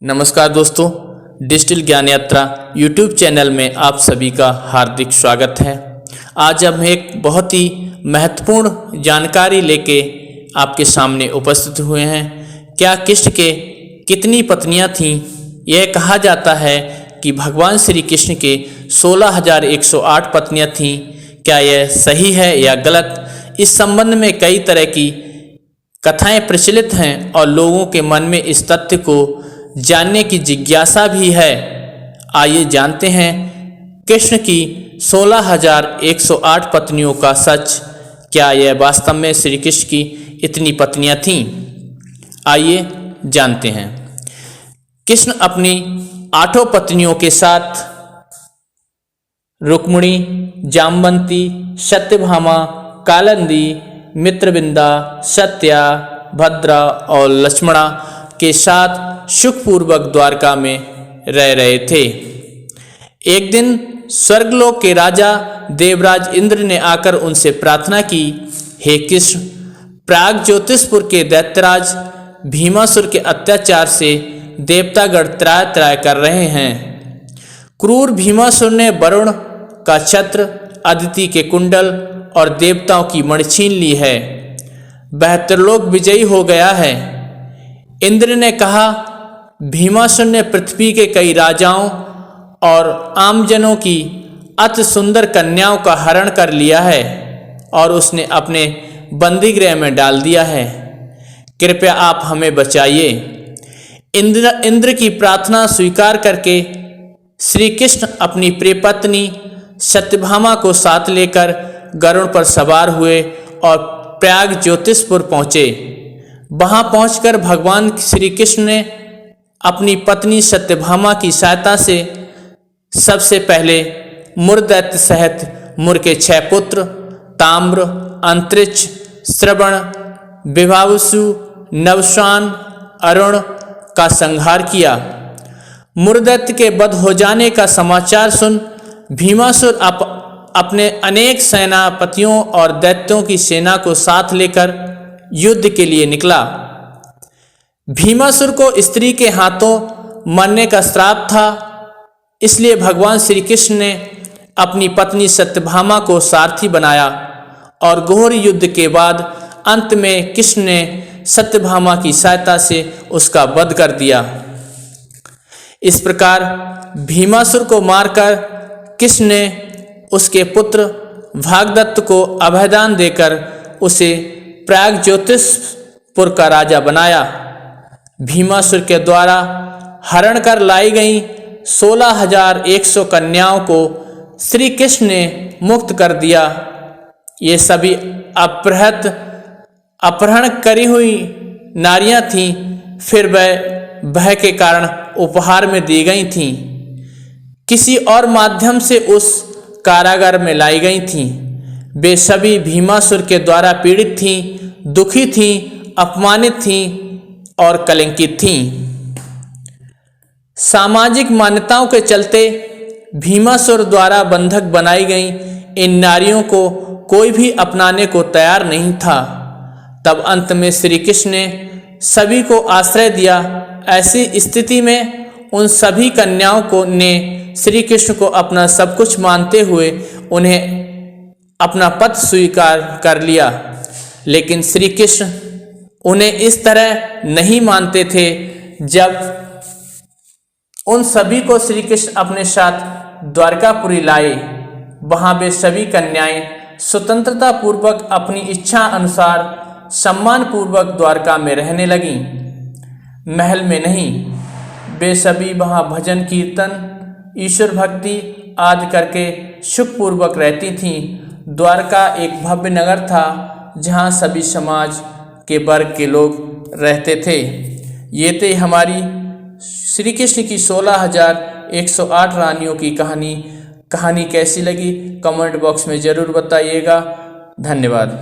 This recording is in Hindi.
नमस्कार दोस्तों, डिजिटल ज्ञान यात्रा यूट्यूब चैनल में आप सभी का हार्दिक स्वागत है। आज हम एक बहुत ही महत्वपूर्ण जानकारी लेके आपके सामने उपस्थित हुए हैं। क्या कृष्ण के कितनी पत्नियां थीं? यह कहा जाता है कि भगवान श्री कृष्ण के 16,108 पत्नियां थीं। क्या यह सही है या गलत? इस संबंध में कई तरह की कथाएं प्रचलित हैं और लोगों के मन में इस तथ्य को जानने की जिज्ञासा भी है। आइए जानते हैं कृष्ण की 16,108 पत्नियों का सच। क्या यह वास्तव में श्री कृष्ण की इतनी पत्नियां थीं? आइए जानते हैं। कृष्ण अपनी 8 पत्नियों के साथ रुक्मिणी, जामवंती, सत्यभामा, कालिंदी, मित्रविंदा, सत्या, भद्रा और लक्ष्मणा के साथ सुखपूर्वक द्वारका में रह रहे थे। एक दिन स्वर्गलोक के राजा देवराज इंद्र ने आकर उनसे प्रार्थना की, हे कृष्ण, प्राग ज्योतिषपुर के दैत्यराज भीमासुर के अत्याचार से देवतागण त्राय त्राय कर रहे हैं। क्रूर भीमासुर ने वरुण का छत्र, अदिति के कुंडल और देवताओं की मणि छीन ली है। वह त्रिलोक विजयी हो गया है। इंद्र ने कहा, भीमासुर ने पृथ्वी के कई राजाओं और आमजनों की अति सुंदर कन्याओं का हरण कर लिया है और उसने अपने बंदीगृह में डाल दिया है। कृपया आप हमें बचाइए। इंद्र की प्रार्थना स्वीकार करके श्री कृष्ण अपनी प्रिय पत्नी सत्यभामा को साथ लेकर गरुड़ पर सवार हुए और प्रयाग ज्योतिषपुर पहुँचे। वहां पहुंचकर भगवान श्री कृष्ण ने अपनी पत्नी सत्यभामा की सहायता से सबसे पहले मुर दैत्य सहित मुर के 6 पुत्र ताम्र, अंतरिक्ष, श्रवण, विभावसु, नवश्वान, अरुण का संहार किया। मुर दैत्य के वध हो जाने का समाचार सुन भीमासुर अपने अनेक सेनापतियों और दैत्यों की सेना को साथ लेकर युद्ध के लिए निकला। भीमासुर को स्त्री के हाथों मरने का श्राप था, इसलिए भगवान श्री कृष्ण ने अपनी पत्नी सत्यभामा को सारथी बनाया और घोर युद्ध के बाद अंत में कृष्ण ने सत्यभामा की सहायता से उसका वध कर दिया। इस प्रकार भीमासुर को मारकर कृष्ण ने उसके पुत्र भागदत्त को अभयदान देकर उसे प्रयाग ज्योतिषपुर का राजा बनाया। भीमासुर के द्वारा हरण कर लाई गई 16,100 कन्याओं को श्री कृष्ण ने मुक्त कर दिया। ये सभी अपहरण करी हुई नारियां थीं, फिर वह भय के कारण उपहार में दी गई थीं। किसी और माध्यम से उस कारागार में लाई गई थीं। वे सभी भीमासुर के द्वारा पीड़ित थीं, दुखी थीं, अपमानित थीं और कलंकित थीं। सामाजिक मान्यताओं के चलते भीमासुर द्वारा बंधक बनाई गई इन नारियों को कोई भी अपनाने को तैयार नहीं था। तब अंत में श्री कृष्ण ने सभी को आश्रय दिया। ऐसी स्थिति में उन सभी कन्याओं ने श्री कृष्ण को अपना सब कुछ मानते हुए उन्हें अपना पद स्वीकार कर लिया। लेकिन श्री कृष्ण उन्हें इस तरह नहीं मानते थे। जब उन सभी को श्री कृष्ण अपने साथ द्वारकापुरी लाए, वहां वे सभी कन्याएं स्वतंत्रता पूर्वक अपनी इच्छा अनुसार सम्मान पूर्वक द्वारका में रहने लगीं, महल में नहीं। वे सभी वहां भजन कीर्तन, ईश्वर भक्ति आदि करके सुखपूर्वक रहती थीं। द्वारका एक भव्य नगर था जहां सभी समाज के वर्ग के लोग रहते थे। ये थे हमारी श्री कृष्ण की 16,108 रानियों की कहानी। कैसी लगी कमेंट बॉक्स में ज़रूर बताइएगा। धन्यवाद।